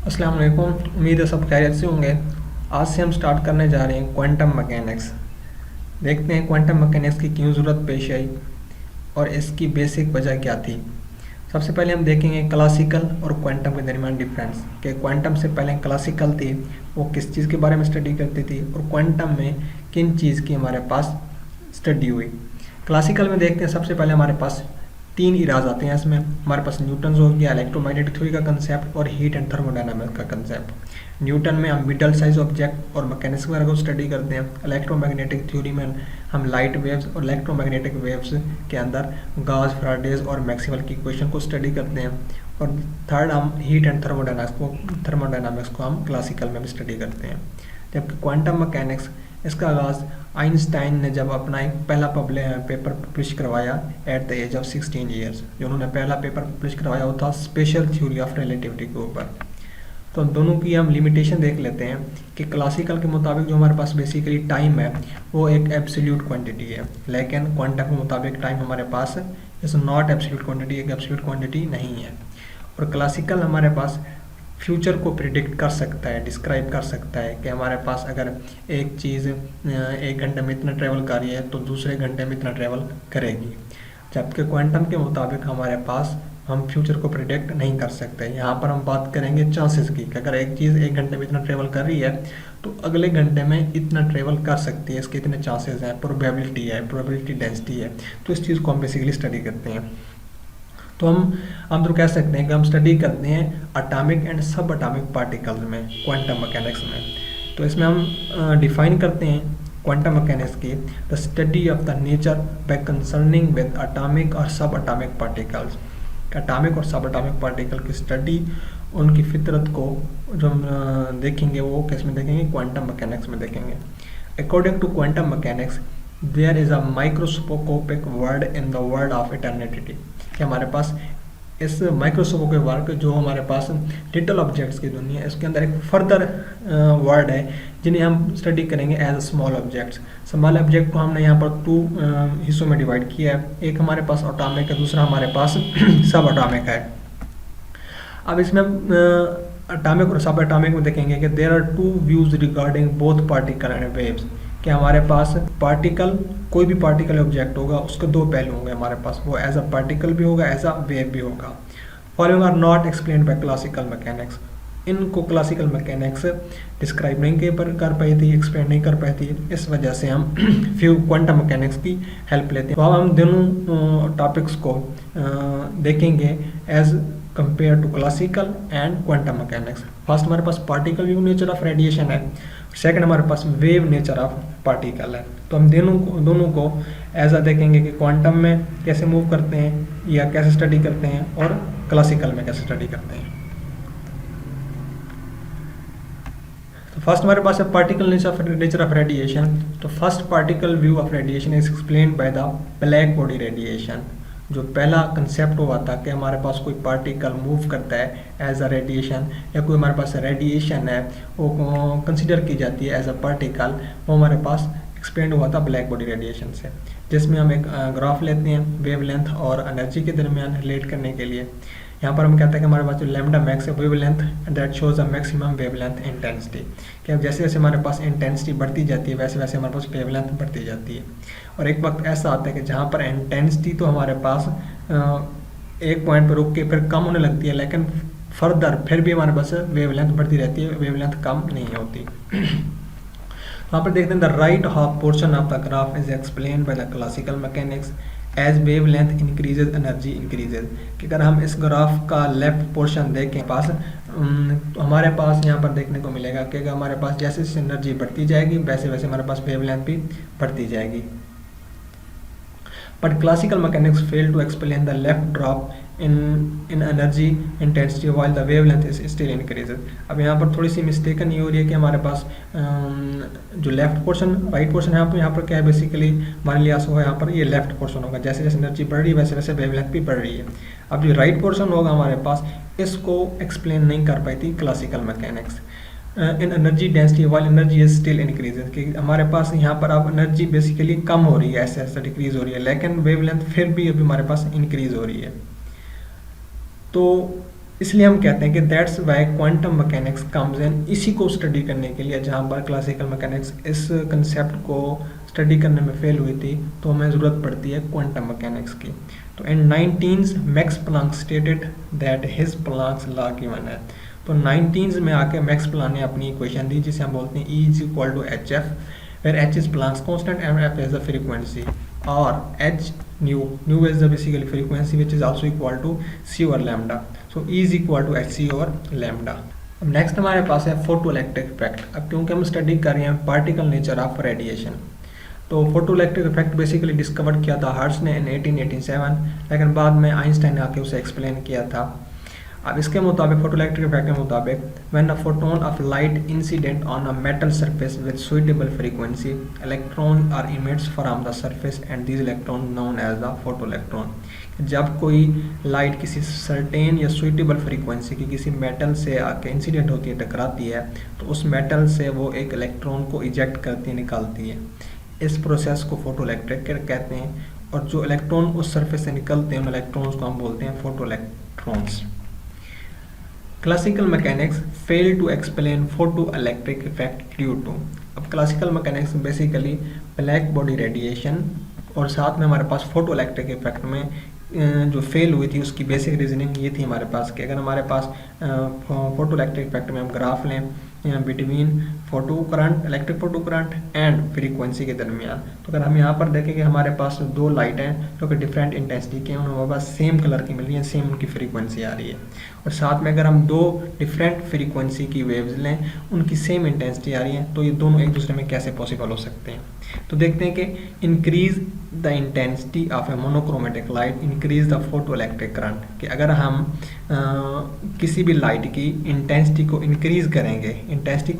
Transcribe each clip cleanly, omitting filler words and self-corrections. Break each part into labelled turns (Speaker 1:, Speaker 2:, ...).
Speaker 1: अस्सलाम वालेकुम। उम्मीद है सब खैरियत से होंगे। आज से हम स्टार्ट करने जा रहे हैं क्वांटम मैकेनिक्स। देखते हैं क्वांटम मैकेनिक्स की क्यों ज़रूरत पेश आई और इसकी बेसिक वजह क्या थी। सबसे पहले हम देखेंगे क्लासिकल और क्वांटम के दरमियान डिफरेंस, कि क्वांटम से पहले क्लासिकल थी वो किस चीज़ के बारे में स्टडी करती थी और क्वांटम में किन चीज़ की हमारे पास स्टडी हुई। क्लासिकल में देखते हैं सबसे पहले हमारे पास तीन इराज आते हैं। इसमें हमारे पास न्यूटन हो गया, इलेक्ट्रोमैग्नेटिक थ्योरी का कंसेप्ट और हीट एंड थर्मोडायनामिक्स का कंसेप्ट। न्यूटन में हम मिडल साइज ऑब्जेक्ट और मैकेनिक्स वगैरह को स्टडी करते हैं। इलेक्ट्रोमैग्नेटिक थ्योरी में हम लाइट वेव्स और इलेक्ट्रोमैग्नेटिक वेव्स के अंदर गॉस, फैराडेज और मैक्सवेल की इक्वेशन को स्टडी करते हैं। और थर्ड हम हीट एंड थर्मोडायनामिक्स को हम क्लासिकल में भी स्टडी करते हैं। जबकि क्वांटम मैकेनिक्स इसका आगाज़ आइंस्टाइन ने जब अपना एक पहला पेपर पब्लिश करवाया at the age of 16 years. जो उन्होंने पहला पेपर पब्लिश करवाया वो था स्पेशल थ्योरी ऑफ रिलेटिविटी के ऊपर। तो हम दोनों की हम लिमिटेशन देख लेते हैं कि क्लासिकल के मुताबिक जो हमारे पास बेसिकली टाइम है वो एक एब्सोल्यूट क्वांटिटी है, लेकिन क्वांटम के मुताबिक टाइम हमारे पास इज़ नॉट एब्सोल्यूट क्वांटिटी, एक एब्सोल्यूट क्वांटिटी नहीं है। और क्लासिकल हमारे पास फ्यूचर को प्रिडिक्ट कर सकता है, डिस्क्राइब कर सकता है कि हमारे पास अगर एक चीज़ एक घंटे में इतना ट्रेवल कर रही है तो दूसरे घंटे में इतना ट्रेवल करेगी। जबकि क्वांटम के मुताबिक हमारे पास हम फ्यूचर को प्रिडिक्ट नहीं कर सकते। यहाँ पर हम बात करेंगे चांसेस की, कि अगर एक चीज़ एक घंटे में इतना ट्रेवल कर रही है तो अगले घंटे में इतना ट्रेवल कर सकती है, इसके इतने चांसेस हैं, प्रोबेबिलिटी है, प्रोबेबिलिटी डेंसिटी है। तो इस चीज़ को हम बेसिकली स्टडी करते हैं। तो हम तो कह सकते हैं कि हम स्टडी करते हैं एटॉमिक एंड सब एटॉमिक पार्टिकल्स में क्वांटम मैकेनिक्स में। तो इसमें हम डिफाइन करते हैं क्वांटम मैकेनिक्स की the study of the nature by concerning with atomic और सब एटॉमिक पार्टिकल्स। एटॉमिक और सब एटॉमिक पार्टिकल की स्टडी, उनकी फितरत को जो हम देखेंगे वो किस में देखेंगे, क्वांटम मैकेनिक्स में देखेंगे। According to quantum mechanics there is a microscopic word in the world of eternity, कि हमारे पास इस माइक्रोस्कोपिक वर्ड जो हमारे पास लिटिल ऑब्जेक्ट्स की दुनिया है, इसके अंदर एक फर्दर वर्ड है जिन्हें हम स्टडी करेंगे as small objects. Small object को हमने यहाँ पर टू हिस्सों में डिवाइड किया है, एक हमारे पास एटॉमिक है, दूसरा हमारे पास सब एटॉमिक है। अब इसमें एटॉमिक और सब एटॉमिक में देखेंगे कि there are two views regarding both particle and waves, कि हमारे पास पार्टिकल, कोई भी पार्टिकल ऑब्जेक्ट होगा उसके दो पहलू होंगे हमारे पास, वो एज अ पार्टिकल भी होगा, एज अ वेव भी होगा। Following are not explained by classical mechanics, इनको क्लासिकल मैकेनिक्स डिस्क्राइब नहीं कर पाई थी, एक्सप्लेन नहीं कर पाई थी। इस वजह से हम फ्यू क्वांटम मैकेनिक्स की हेल्प लेते हैं। तो अब हम दोनों टॉपिक्स को देखेंगे as compared to classical and quantum mechanics. First हमारे पास particle view nature of radiation है, सेकंड हमारे पास वेव नेचर ऑफ पार्टिकल है। तो हम दोनों को ऐसा देखेंगे कि क्वांटम में कैसे मूव करते हैं या कैसे स्टडी करते हैं और क्लासिकल में कैसे स्टडी करते हैं। तो फर्स्ट हमारे पास है पार्टिकल नेचर ऑफ रेडिएशन। तो first particle view of radiation is explained by the black body radiation. जो पहला कंसेप्ट हुआ था कि हमारे पास कोई पार्टिकल मूव करता है एज अ रेडिएशन, या कोई हमारे पास रेडिएशन है वो कंसिडर की जाती है एज अ पार्टिकल, वो हमारे पास एक्सप्लेंड हुआ था ब्लैक बॉडी रेडिएशन से, जिसमें हम एक ग्राफ लेते हैं वेवलेंथ और एनर्जी के दरमियान रिलेट करने के लिए। यहाँ पर हम कहते हैं कि हमारे पास जो लैम्डा मैक्स है wavelength that shows a maximum wavelength intensity, कि अब जैसे जैसे हमारे पास इंटेंसिटी बढ़ती जाती है वैसे वैसे हमारे पास वेवलेंथ बढ़ती जाती है। और एक वक्त ऐसा आता है कि जहाँ पर इंटेंसिटी तो हमारे पास एक पॉइंट पर रुक के फिर कम होने लगती है, लेकिन फर्दर फिर भी हमारे पास वेवलेंथ बढ़ती रहती है, वेवलेंथ कम नहीं होती। यहाँ पर देखते हैं the right half portion of the graph is explained by the classical mechanics as wavelength increases energy increases, कि अगर हम इस ग्राफ का लेफ्ट पोर्शन देखें पास तो हमारे पास यहाँ पर देखने को मिलेगा कि हमारे पास जैसे जैसे एनर्जी बढ़ती जाएगी वैसे वैसे हमारे पास वेव लेंथ भी बढ़ती जाएगी। But classical mechanics fail to explain the left drop in energy intensity while the wavelength is still increases. अब यहाँ पर थोड़ी सी मिस्टेकन ये हो रही है कि हमारे पास जो लेफ्ट पोर्शन राइट पोर्शन है यहाँ पर क्या है, बेसिकली मान लिया सो यहाँ पर ये लेफ्ट पोर्शन होगा, जैसे जैसे एनर्जी बढ़ रही है वैसे वैसे वेव लेंथ भी बढ़ रही है। अब जो राइट पोर्शन होगा हमारे पास, इसको एक्सप्लेन नहीं कर पाई थी classical mechanics. In energy density while energy is still increases, कि हमारे पास यहाँ पर अब एनर्जी बेसिकली कम हो रही है, ऐसे ऐसे डिक्रीज हो रही है, लेकिन वेवलेंथ फिर भी अभी हमारे पास इंक्रीज हो रही है। तो इसलिए हम कहते हैं कि that's why quantum mechanics comes in, इसी को स्टडी करने के लिए जहाँ पर क्लासिकल मैकेनिक्स इस कंसेप्ट को स्टडी करने में फेल हुई थी, तो हमें ज़रूरत पड़ती है क्वांटम मैकेनिक्स की। तो इन 19 max Planck stated that his Planck's law given है। तो 19 में आके मैक्स प्लांक ने अपनी इक्वेशन दी जिसे हम बोलते हैं E is equal to H F, where H is Planck's constant and F is the frequency, और H nu is the basically frequency which is also equal to C over lambda. So E is equal to H C over lambda. अब next हमारे पास है photo electric effect. अब क्योंकि हम study कर रहे हैं पार्टिकल नेचर ऑफ रेडिएशन, तो photo electric effect basically discover किया था हर्ट्ज ने इन 1887, लेकिन बाद में आइंस्टाइन ने आके उसे एक्सप्लेन किया था। अब इसके मुताबिक फोटो इलेक्ट्रिक इफेक्ट के मुताबिक when a photon of light incident on a metal surface with suitable frequency, electron are emits from the surface and these electron known as the photoelectron. जब कोई light किसी certain या suitable frequency की किसी metal से आके incident होती है, टकराती है, तो उस मेटल से वो एक इलेक्ट्रॉन को इजेक्ट करती है, निकालती है। इस प्रोसेस को फोटो इलेक्ट्रिक कहते हैं, और जो इलेक्ट्रॉन उस सरफेस से निकलते हैं उन इलेक्ट्रॉन्स को हम बोलते हैं photoelectrons. Classical mechanics fail to explain photoelectric effect due to. अब classical mechanics basically black body radiation और साथ में हमारे पास फोटो इलेक्ट्रिक इफेक्ट में जो फेल हुई थी उसकी बेसिक रीजनिंग ये थी हमारे पास कि अगर हमारे पास फोटो इलेक्ट्रिक इफेक्ट में हम ग्राफ लें between photo current, electric photo current and frequency के दरमियान, तो अगर हम यहाँ पर देखें कि हमारे पास दो लाइट हैं जो कि डिफरेंट इंटेंसिटी के हैं, हमारे पास सेम कलर की मिल रही है, सेम उनकी फ्रीक्वेंसी आ रही है, और साथ में अगर हम दो डिफरेंट फ्रीक्वेंसी की वेव्स लें, उनकी सेम इंटेंसिटी आ रही है, तो ये दोनों एक दूसरे में कैसे पॉसिबल हो सकते हैं। तो देखते हैं कि increase the intensity of A monochromatic light increase the photo electric current, कि अगर हम किसी भी लाइट की इंटेंसिटी को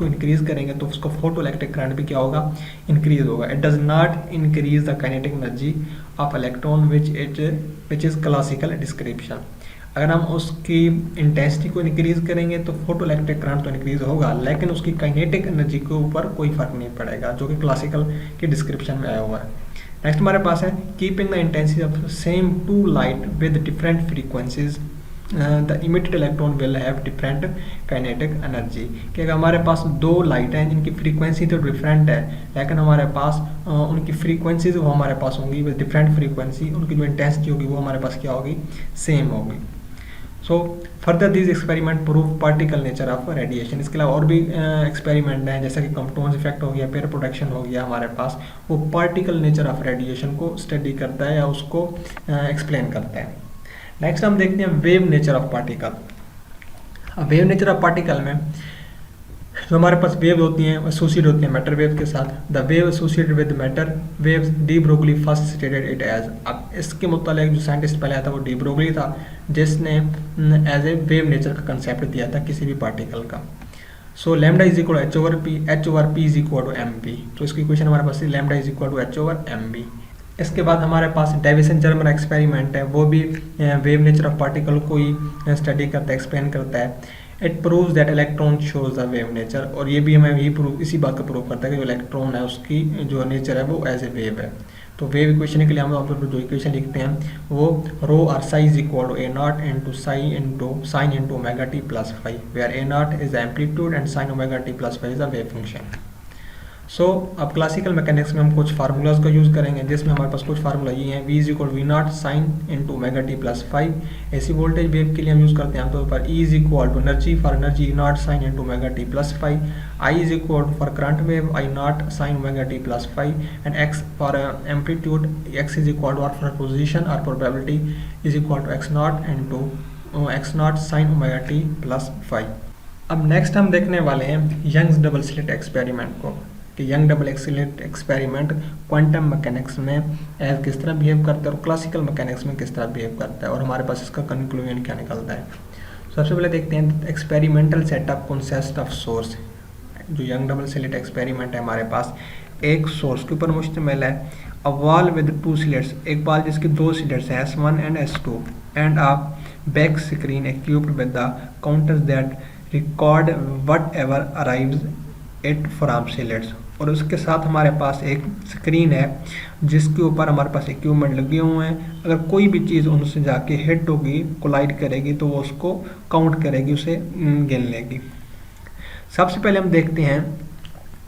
Speaker 1: इंक्रीज करेंगे तो उसको फोटो इलेक्ट्रिक करंट भी क्या होगा, इंक्रीज होगा। It does not increase the kinetic energy of electron which is classical description. अगर हम उसकी इंटेंसिटी को इंक्रीज करेंगे तो फोटो इलेक्ट्रिक करंट तो इंक्रीज होगा, लेकिन उसकी काइनेटिक एनर्जी के ऊपर कोई फर्क नहीं पड़ेगा, जो कि क्लासिकल की डिस्क्रिप्शन में आया हुआ है। नेक्स्ट हमारे पास है keeping the intensity of same to light with different frequencies the emitted electron will have different kinetic energy, कि अगर हमारे पास दो लाइट हैं जिनकी फ्रीक्वेंसी तो डिफरेंट है, लेकिन हमारे पास उनकी फ्रीक्वेंसीज वो हमारे पास होंगी विद डिफरेंट फ्रीक्वेंसी, उनकी जो इंटेंसिटी होगी वो हमारे पास क्या होगी, सेम होगी। So further this experiment prove particle nature of radiation. इसके अलावा और भी एक्सपेरिमेंट हैं, जैसा कि कंपाउंड इफेक्ट हो गया, पेयर प्रोटेक्शन हो गया हमारे पास, वो पार्टिकल नेचर ऑफ रेडिएशन को स्टडी करता है या उसको एक्सप्लेन करता है। नेक्स्ट हम देखते हैं wave nature of particle. Wave nature of particle में जो हमारे पास वेव होती हैं एसोसिएट होती हैं मैटर वेव के साथ। The wave associated with matter waves de Broglie first stated it as. अब इसके मुताबिक जो साइंटिस्ट पहले आया था वो डी ब्रोगली था, जिसने एज ए वेव नेचर का कंसेप्ट दिया था किसी भी पार्टिकल का। So lambda is equal H over P is equal to M P. तो इसकी इक्वेशन हमारे पास lambda is equal to H over M B. इसके बाद हमारे पास डेविसन जर्मन एक्सपेरिमेंट है, वो भी वेव नेचर ऑफ पार्टिकल को ही स्टडी करता है, एक्सप्लेन करता है। It proves that electron shows the wave nature, और ये भी हमें इसी बात का प्रूव करता है कि जो इलेक्ट्रॉन है उसकी जो नेचर है वो एज ए वेव है। तो वेव इक्वेशन के लिए हम जो इक्वेशन लिखते हैं वो रो और psi is equal to A naught into sine into omega T plus five, where A naught is the amplitude and sine omega T plus five is the wave function. So अब classical mechanics में हम कुछ formulas का use करेंगे, जिसमें हमारे पास कुछ formula ये हैं। V is equal V naught sine into omega T plus five. ऐसी वोल्टेज वेव के लिए हम यूज़ करते हैं आमतौर पर E is equal to energy for energy naught sine into omega T plus five. I is equal to for current wave I naught sine omega T plus five. And X for amplitude X is equal to for position और probability is equal to x not into x not sine omega T plus five. अब next हम देखने वाले हैं Young's double slit experiment को, कि young double slit experiment quantum mechanics में as किस तरह बिहेव करता है और क्लासिकल मैकेनिक्स में किस तरह बिहेव करता है, और हमारे पास इसका कंक्लूजन क्या निकलता है। सबसे पहले देखते हैं experimental setup consist of source. जो यंग डबल स्लिट एक्सपेरिमेंट है हमारे पास एक सोर्स के ऊपर मुश्तमिल है। A wall with two slits, एक बॉल जिसकी दो स्लिट्स हैं S1 and S2, and a back screen equipped with the counters that record what ever arrives it from slits. और उसके साथ हमारे पास एक स्क्रीन है जिसके ऊपर हमारे पास इक्विपमेंट लगे हुए हैं। अगर कोई भी चीज़ उनसे जाके हिट होगी, कोलाइड करेगी, तो वो उसको काउंट करेगी, उसे गिन लेगी। सबसे पहले हम देखते हैं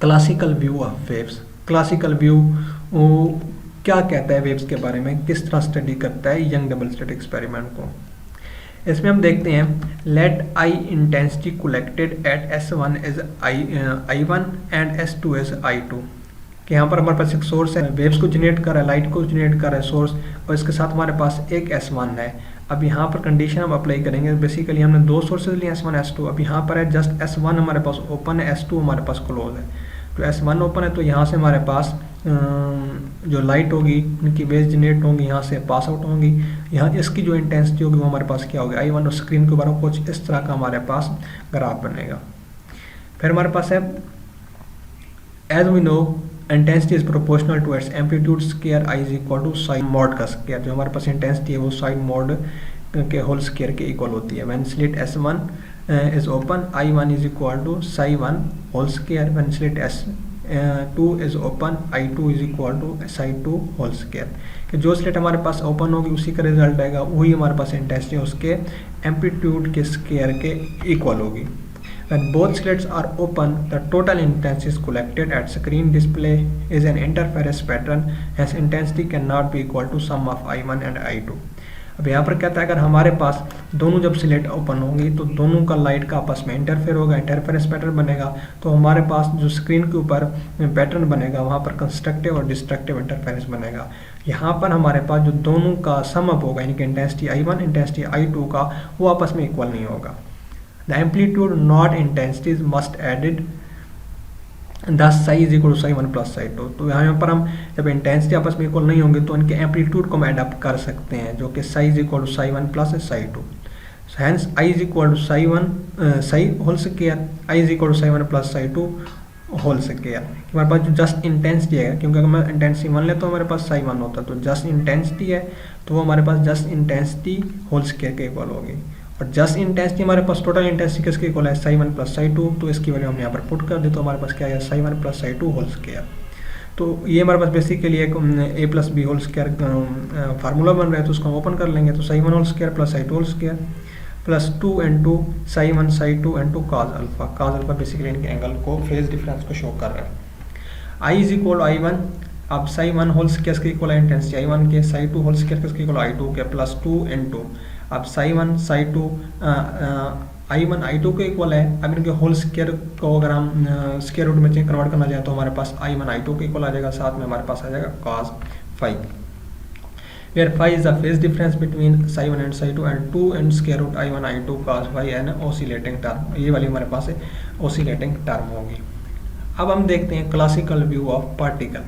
Speaker 1: classical view of waves. Classical view क्या कहता है वेव्स के बारे में, किस तरह स्टडी करता है यंग डबल स्लिट एक्सपेरिमेंट को। इसमें हम देखते हैं let I intensity collected at S1 is I1 and S2 is I2, कि यहाँ पर हमारे पास एक सोर्स है, वेव्स को जनरेट कर रहा है, लाइट को जनरेट कर रहा है सोर्स, और इसके साथ हमारे पास एक S1 है। अब यहाँ पर कंडीशन हम अप्लाई करेंगे। बेसिकली हमने दो सोर्सेज लिए S1 S2। अब यहाँ पर है जस्ट S1 हमारे पास ओपन है, S2 हमारे पास क्लोज है। तो S1 ओपन है तो यहाँ से हमारे पास जो लाइट होगी उनकी वेव्स जनरेट होंगी, यहाँ से पास आउट होंगी। यहाँ इसकी जो इंटेंसिटी होगी वो हमारे पास क्या होगी, I1, और स्क्रीन के ऊपर कुछ इस तरह का हमारे पास ग्राफ बनेगा। फिर हमारे पास है as we know intensity is proportional to its amplitude square I is equal to psi mod का स्क्वायर। जो हमारे पास इंटेंसिटी है वो साइन मॉड के होल स्क्वायर के इक्वल होती है। When slit S1 is open, I1 is equal to psi1 whole square. When slit S2 is open, I2 is equal to psi2 whole square। कि जो स्लिट हमारे पास open होगी उसी का रिजल्ट आएगा, वही हमारे पास इंटेंसिटी उसके एम्पलीट्यूड के स्क्वायर के इक्वल होगी। When both slits are open, the total intensity is collected at screen display is an interference pattern, hence intensity cannot be equal to sum of I1 and I2। अब यहाँ पर कहता है अगर हमारे पास दोनों जब स्लिट ओपन होंगी तो दोनों का लाइट का आपस में इंटरफेयर होगा, इंटरफेरेंस पैटर्न बनेगा, तो हमारे पास जो स्क्रीन के ऊपर पैटर्न बनेगा वहाँ पर कंस्ट्रक्टिव और डिस्ट्रक्टिव इंटरफेरेंस बनेगा। यहाँ पर हमारे पास जो दोनों का सम अप होगा, यानी कि इंटेंसिटी I1 इंटेंसिटी I2 का, वो आपस में इक्वल नहीं होगा। The amplitude not intensities must added, thus psi is equal to साई1 प्लस साई2। तो यहाँ पर हम जब इंटेंसिटी आपस में इक्वल नहीं होंगे तो इनके एम्पलीट्यूड को हम एडअप कर सकते हैं, जो कि साई इज इक्वल टू साई1 प्लस साई2। Hence I is equal to साई1 psi whole square, I is equal to साई1 प्लस साई2 होल स्क्वायर। हमारे पास जो जस्ट इंटेंसिटी है, क्योंकि अगर मैं इंटेंसिटी 1 ले तो हमारे पास साई1 होता है, तो जस्ट इंटेंसिटी है तो वो हमारे पास जस्ट इंटेंसिटी होल स्क्वायर के इक्वल होगी। और जस्ट इंटेंसिटी हमारे पास टोटल इंटेंसिटी किसके इक्वल है, साई1 प्लस साई2। तो इसकी वैल्यू हम यहाँ पर पुट कर दे तो हमारे पास क्या है, साई1 प्लस साई2 होल स्क्वायर। तो ये हमारे पास बेसिकली एक a plus B whole square formula बन रहा है, तो उसको हम ओपन कर लेंगे। तो साई1 whole square plus साई2 whole square plus 2 into साई1 साई2 into cos alpha. Cos alpha basically इनके एंगल को, फेज डिफरेंस को शो कर रहा है। आई इज इक्वल I1, अब साई1 होल स्क्वायर के इक्वल है इंटेंसिटी I1 के, साई2 होल स्क्वायर के इक्वल I2 के, प्लस 2 इंटू अब साई1 साई2 I1 I2 के इक्वल है। अब इनके होल स्क्वायर को अगर हम स्क्वायर रूट में कन्वर्ट करना चाहें तो हमारे पास I1 I2 के इक्वल आ जाएगा, साथ में हमारे पास आ जाएगा cos phi, where phi is the phase difference between psi1 and psi2 and 2 and square root I1 I2 cos phi and oscillating term। ये वाली हमारे पास oscillating term होगी। अब हम देखते हैं क्लासिकल व्यू ऑफ पार्टिकल।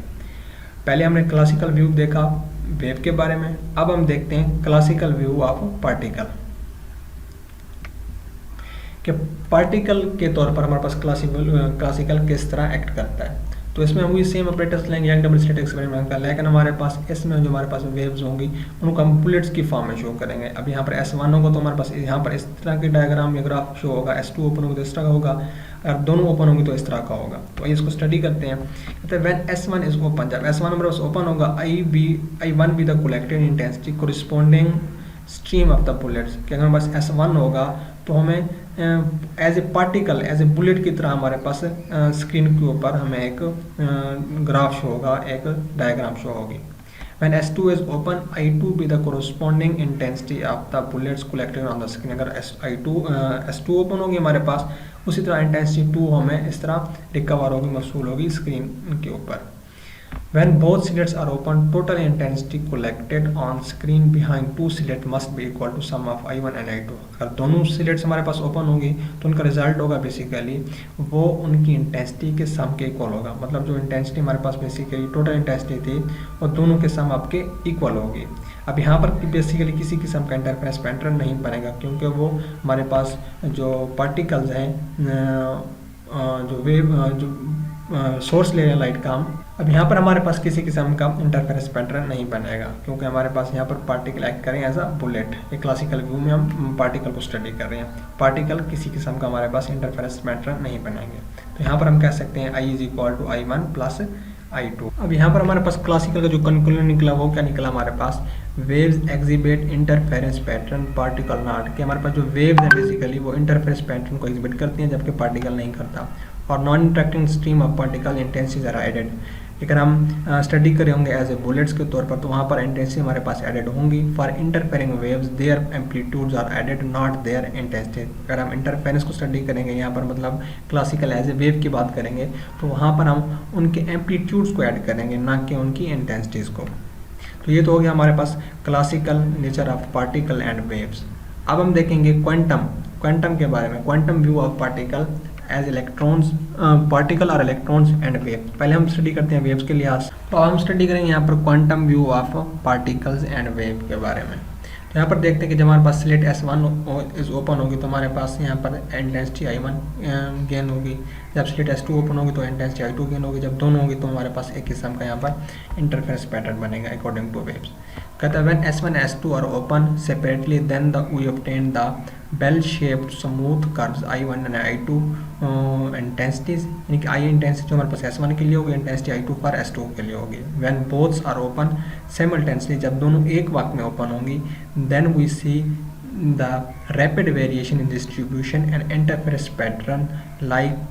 Speaker 1: पहले हमने क्लासिकल व्यू देखा वेव के बारे में, अब हम देखते हैं क्लासिकल व्यू ऑफ पार्टिकल। कि पार्टिकल के तौर पर हमारे पास क्लासिकल किस तरह एक्ट करता है। तो इसमें हम भी सेम ऑपरेटर्स लेंगे यंग डबल स्लिट एक्सपेरिमेंट का, लेकिन हमारे पास इसमें जो हमारे पास वेव्स होंगी उनको हम बुलेट्स की फॉर्म में शो करेंगे। अब यहाँ पर S1 होगा तो हमारे पास यहाँ पर इस तरह की डायग्राम या ग्राफ शो होगा, S2 ओपन होगा तो इस तरह का होगा, अगर दोनों ओपन होंगी तो इस तरह का होगा। तो इसको स्टडी करते हैं। कहते हैं व्हेन S1 इज ओपन, जब S1 हमारे पास ओपन होगा I1 be the collected intensity corresponding stream of the bullets. कि अगर हमारे पास S1 होगा तो हमें as a particle, as a bullet की तरह हमारे पास स्क्रीन के ऊपर हमें एक ग्राफ शो होगा, एक डायग्राम शो होगी। When S2 is open, I2 be the corresponding intensity of the bullets collected on the screen। अगर S2 ओपन होगी हमारे पास, उसी तरह इंटेंसिटी 2 हमें इस तरह रिकवर होगी, मौसूल होगी स्क्रीन के ऊपर। When both slits are open, total intensity collected on screen behind two slits must be equal to sum of I1 and I2। अगर दोनों स्लिट्स हमारे पास ओपन होंगी तो उनका रिजल्ट होगा बेसिकली वो उनकी इंटेंसिटी के सम के इक्वल होगा। मतलब जो इंटेंसिटी हमारे पास बेसिकली टोटल इंटेंसिटी थी वो दोनों के सम आपके इक्वल होगी। अब यहाँ पर बेसिकली किसी किस्म का इंटरफेरेंस पैटर्न नहीं बनेगा, क्योंकि वो हमारे पास जो पार्टिकल्स हैं, जो वेव जो सोर्स ले रहे हैं लाइट का हम, अब यहाँ पर हमारे पास किसी किस्म का इंटरफेरेंस पैटर्न नहीं बनेगा, क्योंकि हमारे पास यहाँ पर पार्टिकल एक्ट करें एज अ बुलेट। एक क्लासिकल व्यू में हम पार्टिकल को स्टडी कर रहे हैं, पार्टिकल किसी किस्म का हमारे पास इंटरफेरेंस पैटर्न नहीं बनेंगे। तो यहाँ पर हम कह सकते हैं I is equal to I1 plus I2। अब यहाँ पर हमारे पास क्लासिकल का जो कंक्लूजन निकला वो क्या निकला हमारे पास, waves exhibit interference pattern particle not, कि हमारे पास जो वेव्स हैं बेसिकली वो इंटरफेरेंस पैटर्न को एग्जिबिट करती हैं जबकि पार्टिकल नहीं करता। और non interacting stream of particle intensities are added, अगर हम स्टडी करे होंगे एज ए बुलेट्स के तौर पर तो वहाँ पर इंटेंसिटी हमारे पास एडेड होंगी। For interfering waves their amplitudes are added not their intensity, अगर हम इंटरफेरेंस को स्टडी करेंगे यहाँ पर मतलब क्लासिकल एज ए वेव की बात करेंगे तो वहाँ पर हम उनके एम्पलीट्यूड्स को ऐड करेंगे ना कि उनकी इंटेंसिटीज़ को। तो ये तो हो गया हमारे पास classical nature of particle and waves. अब हम देखेंगे क्वांटम के बारे में, quantum view of particle as electrons, particle और इलेक्ट्रॉन्स एंड वेव। पहले हम स्टडी करते हैं वेव्स के लिहाज, तो हम स्टडी करेंगे यहाँ पर quantum view of particles and wave के बारे में। तो यहाँ पर देखते हैं कि जब हमारे पास स्लिट S1 इज ओपन होगी तो हमारे पास यहाँ पर इंटेंसिटी I1 गेन होगी, जब स्लिट S2 ओपन होगी तो इंटेंसिटी I2 गेन होगी, जब दोनों होगी तो हमारे पास एक किस्म का यहाँ पर इंटरफेरेंस पैटर्न बनेगा अकॉर्डिंग टू वेव्स। कहता है when S1 S2 are open separately then we obtain the bell shaped smooth curves I1 and I2 intensities, यानी कि I इंटेंसिटी जो हमारे पास S1 के लिए होगी, इंटेंसिटी I2 पर S2 के लिए होगी। When both are open simultaneously, जब दोनों एक वक्त में ओपन होंगी, then we see the rapid variation in distribution and interference pattern like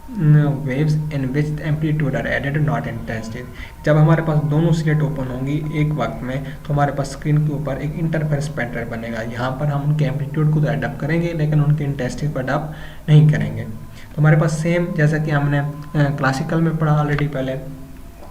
Speaker 1: waves in which the amplitude are added not intensity. जब हमारे पास दोनों स्लिट ओपन होंगी एक वक्त में तो हमारे पास स्क्रीन के ऊपर एक इंटरफेरेंस पैटर्न बनेगा। यहाँ पर हम उनके एम्पलीट्यूड को तो एडप्ट करेंगे लेकिन उनकी इंटेंसिटी को एडप्ट नहीं करेंगे। तो हमारे पास सेम जैसा कि हमने क्लासिकल में पढ़ा ऑलरेडी पहले,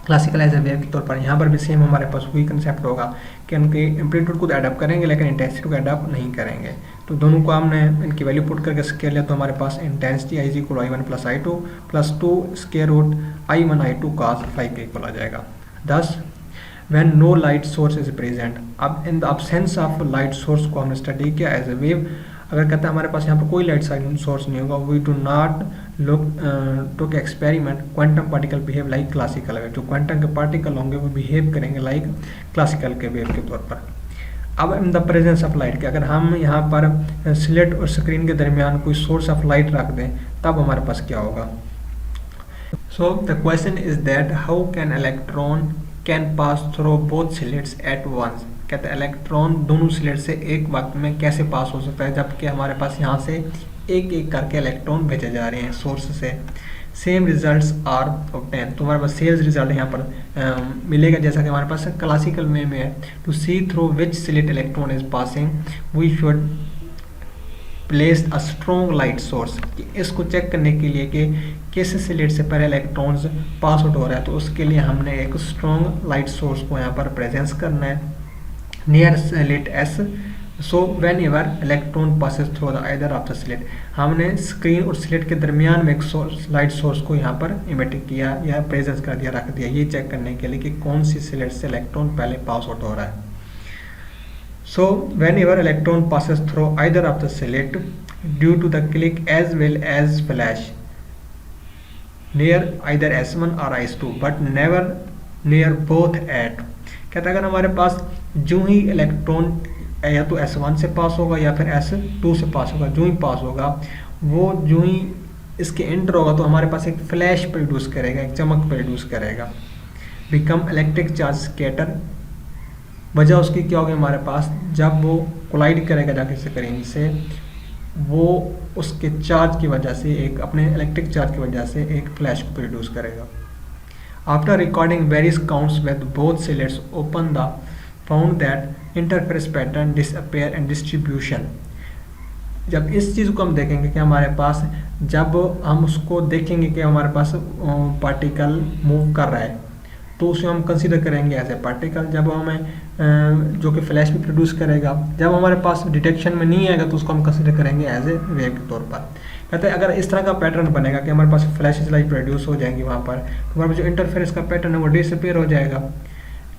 Speaker 1: क्लासिकल एज ए वेव के तौर पर यहाँ पर भी सेम हमारे पास वही कंसेप्ट होगा कि उनके एम्पलीट्यूड को तो एडप्ट करेंगे लेकिन इंटेंसिटी को एडप्ट नहीं करेंगे। तो दोनों को हमने इनकी वैल्यू पुट करके स्केयर लिया तो हमारे पास intensity I equal I1 plus I2 plus 2 square root I1 I2 cos phi के इक्वल आ जाएगा। Thus when no light source is present, अब in the absence of light source को हमने स्टडी किया एज ए वेव। अगर कहता है हमारे पास यहाँ पर कोई लाइट सोर्स नहीं होगा, we do not look to के experiment quantum particle behave like classical wave, जो क्वांटम के पार्टिकल होंगे वो बिहेव करेंगे लाइक क्लासिकल के वेव के तौर पर। अब in the presence of light के अगर हम यहाँ पर स्लिट और स्क्रीन के दरमियान कोई सोर्स ऑफ लाइट रख दें तब हमारे पास क्या होगा। So the question is that how can electron can pass through both slits at once, कहते हैं इलेक्ट्रॉन दोनों स्लिट से एक वक्त में कैसे पास हो सकता है जबकि हमारे पास यहाँ से एक एक करके इलेक्ट्रॉन भेजे जा रहे हैं सोर्स से। सेम रिजल्ट्स आर ऑब्टेन, तो हमारे पास सेल्स रिजल्ट यहाँ पर मिलेगा जैसा कि हमारे पास क्लासिकल में है। To see through which slit electron is passing we should place a strong light source, इसको चेक करने के लिए कि किस स्लिट से पहले इलेक्ट्रॉन्स पास आउट हो रहा है तो उसके लिए हमने एक स्ट्रॉन्ग लाइट सोर्स को यहाँ पर प्रेजेंस करना है near slit S। So whenever electron passes through the either of the slit, हमने स्क्रीन और स्लिट के दरमियान में एक लाइट सोर्स को यहाँ पर इमिट किया या प्रेजेंस कर दिया, रख दिया, ये चेक करने के लिए कि कौन सी स्लिट से इलेक्ट्रॉन पहले पास आउट हो रहा है। So whenever electron passes through either of the slit due to the click as well as flash near either S1 और S2 but never near both at, कहता है अगर हमारे पास जो ही इलेक्ट्रॉन या तो S1 से पास होगा या फिर S2 से पास होगा, जो ही पास होगा वो जो ही इसके एंटर होगा तो हमारे पास एक फ्लैश प्रोड्यूस करेगा, एक चमक प्रोड्यूस करेगा। बिकम इलेक्ट्रिक चार्ज स्कैटर, वजह उसकी क्या होगी हमारे पास जब वो कोलाइड करेगा जाके स्क्रीन से, वो उसके चार्ज की वजह से एक अपने इलेक्ट्रिक चार्ज की वजह से एक फ्लैश को प्रोड्यूस करेगा। After recording various counts with both slits open the found that interference pattern disappear and distribution, जब इस चीज़ को हम देखेंगे कि हमारे पास जब हम उसको देखेंगे कि हमारे पास पार्टिकल मूव कर रहा है तो उसे हम कंसीडर करेंगे एज ए पार्टिकल, जब हमें जो कि फ्लैश भी प्रोड्यूस करेगा, जब हमारे पास डिटेक्शन में नहीं आएगा तो उसको हम कंसीडर करेंगे एज ए वेव के तौर पर। कहते हैं अगर इस तरह का पैटर्न बनेगा कि हमारे पास फ्लैशेस लाइट प्रोड्यूस हो जाएंगी वहाँ पर तो हमारे पास जो इंटरफेरेंस का पैटर्न है वो डिसअपेयर हो जाएगा।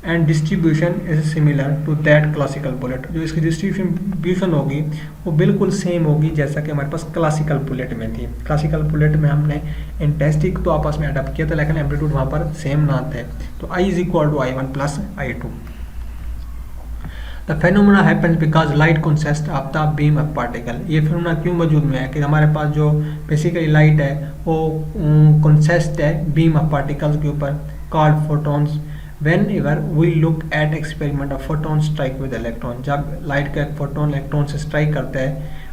Speaker 1: And distribution is similar to that classical bullet. जो इसकी डिस्ट्रीब्यूशन होगी वो बिल्कुल सेम होगी जैसा कि हमारे पास क्लासिकल बुलेट में थी। क्लासिकल बुलेट में हमने इंटेंसिटी तो आपस में अडॉप्ट किया था, लेकिन एम्पलीट्यूड वहाँ पर सेम ना थे। तो I is equal to I1 plus I2। The phenomena happens because light consist of the beam of particle. ये फेनोमेना क्यों वजूद में है कि हमारे पास जो बेसिकली लाइट है वो कंसिस्ट है बीम ऑफ पार्टिकल्स के ऊपर called photons. Whenever we look at experiment of photon strike with electron, जब लाइट का एक फोटोन इलेक्ट्रॉन से स्ट्राइक करता है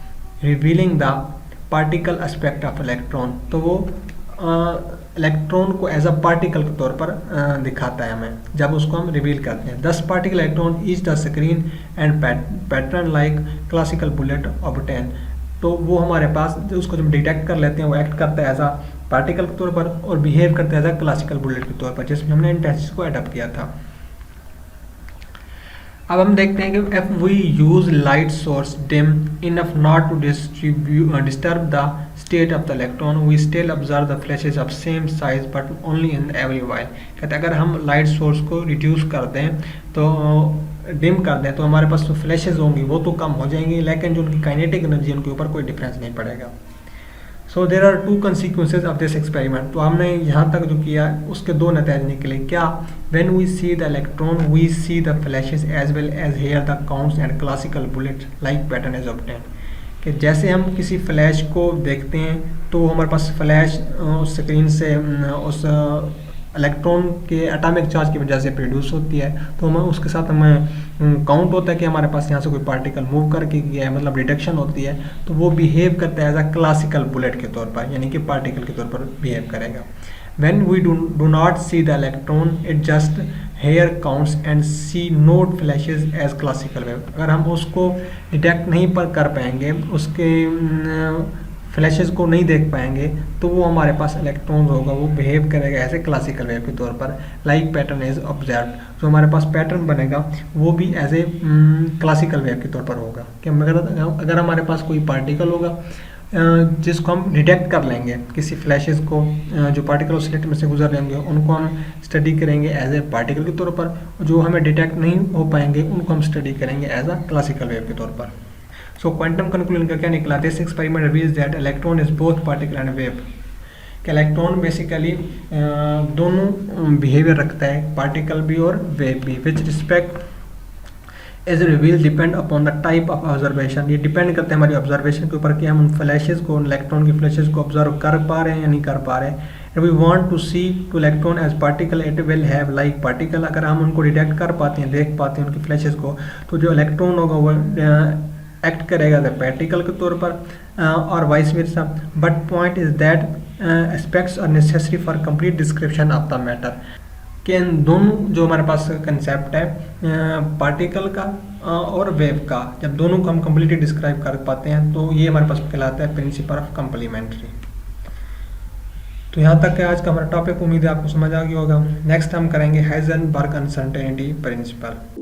Speaker 1: revealing the particle aspect of electron, तो वो इलेक्ट्रॉन को एज अ पार्टिकल के तौर पर दिखाता है हमें जब उसको हम रिवील करते हैं। 10 particle electron each the screen and pattern like classical bullet obtain. तो वो हमारे पास जो उसको जब डिटेक्ट कर लेते हैं वो एक्ट करता है एज अ पार्टिकल के तौर पर और बिहेव करता है एज अ क्लासिकल बुलेट के तौर पर, जिसमें हमने इंटेंसिटी को अडॉप्ट किया था। अब हम देखते हैं कि if we use light source dim enough not to disturb the state of the electron we still observe the flashes of same size but only in every while. कहते हैं अगर हम लाइट सोर्स को रिड्यूस कर दें तो dim कर दें तो हमारे पास जो फ्लैशेस होंगी वो तो कम हो जाएंगी, लेकिन जो उनकी काइनेटिक एनर्जी उनके ऊपर कोई डिफरेंस नहीं पड़ेगा। So there are 2 consequences of this experiment. तो हमने यहाँ तक जो किया उसके 2 नतीजे निकले। क्या? When we see the electron we see the flashes as well as hear the counts and classical bullet like pattern is obtained. कि जैसे हम किसी फ्लैश को देखते हैं तो हमारे पास फ्लैश उस स्क्रीन से उस इलेक्ट्रॉन के एटॉमिक चार्ज की वजह से प्रोड्यूस होती है, तो हमें उसके साथ हमें काउंट होता है कि हमारे पास यहाँ से कोई पार्टिकल मूव करके गया है, मतलब रिडक्शन होती है, तो वो बिहेव करता है एज अ क्लासिकल बुलेट के तौर पर, यानी कि पार्टिकल के तौर पर बिहेव करेगा। When we do not see the electron, it just hair counts and see node flashes as classical wave। अगर हम उसको डिटेक्ट नहीं कर पाएंगे, उसके फ्लैशेस को नहीं देख पाएंगे, तो वो हमारे पास इलेक्ट्रॉन्स होगा वो बिहेव करेगा ऐसे क्लासिकल वेव के तौर पर लाइक पैटर्न इज ऑब्जर्व। जो हमारे पास पैटर्न बनेगा वो भी एज ए क्लासिकल वेव के तौर पर होगा। कि अगर हमारे पास कोई पार्टिकल होगा जिसको हम डिटेक्ट कर लेंगे, किसी फ्लैशेस को जो पार्टिकल स्लिट में से गुजर रहेंगे उनको हम स्टडी करेंगे एज ए पार्टिकल के तौर पर, जो हमें डिटेक्ट नहीं हो पाएंगे उनको हम स्टडी करेंगे एज अ क्लासिकल वेव के तौर पर। सो क्वांटम कंक्लूजन का क्या निकला? This experiment reveals that electron is both particle and wave. कि इलेक्ट्रॉन बेसिकली दोनों बिहेवियर रखता है, पार्टिकल भी और वेव भी। Which respect is reveal depend upon the type of observation. ये डिपेंड करते हैं हमारी ऑब्जर्वेशन के ऊपर कि हम उन फ्लैशेस को, इलेक्ट्रॉन की फ्लैशेस को ऑब्जर्व कर पा रहे हैं या नहीं कर पा रहे हैं। If we want to see to electron as particle, it will have like particle। अगर हम उनको डिटेक्ट कर पाते हैं, देख पाते हैं उनकी फ्लैशेस को, तो जो इलेक्ट्रॉन होगा वो एक्ट करेगा एज पार्टिकल के तौर पर और vice versa. But point is that aspects are necessary for complete description of the matter. कि इन दोनों जो हमारे पास कंसेप्ट है पार्टिकल का और वेव का, जब दोनों को हम कम्प्लीटली डिस्क्राइब कर पाते हैं तो ये हमारे पास कहलाता है प्रिंसिपल ऑफ कंप्लीमेंट्री। तो यहाँ तक है आज का हमारा टॉपिक। उम्मीद है आपको समझ आ गया होगा। नेक्स्ट हम करेंगे हाइजेनबर्ग अनसर्टेनिटी प्रिंसिपल।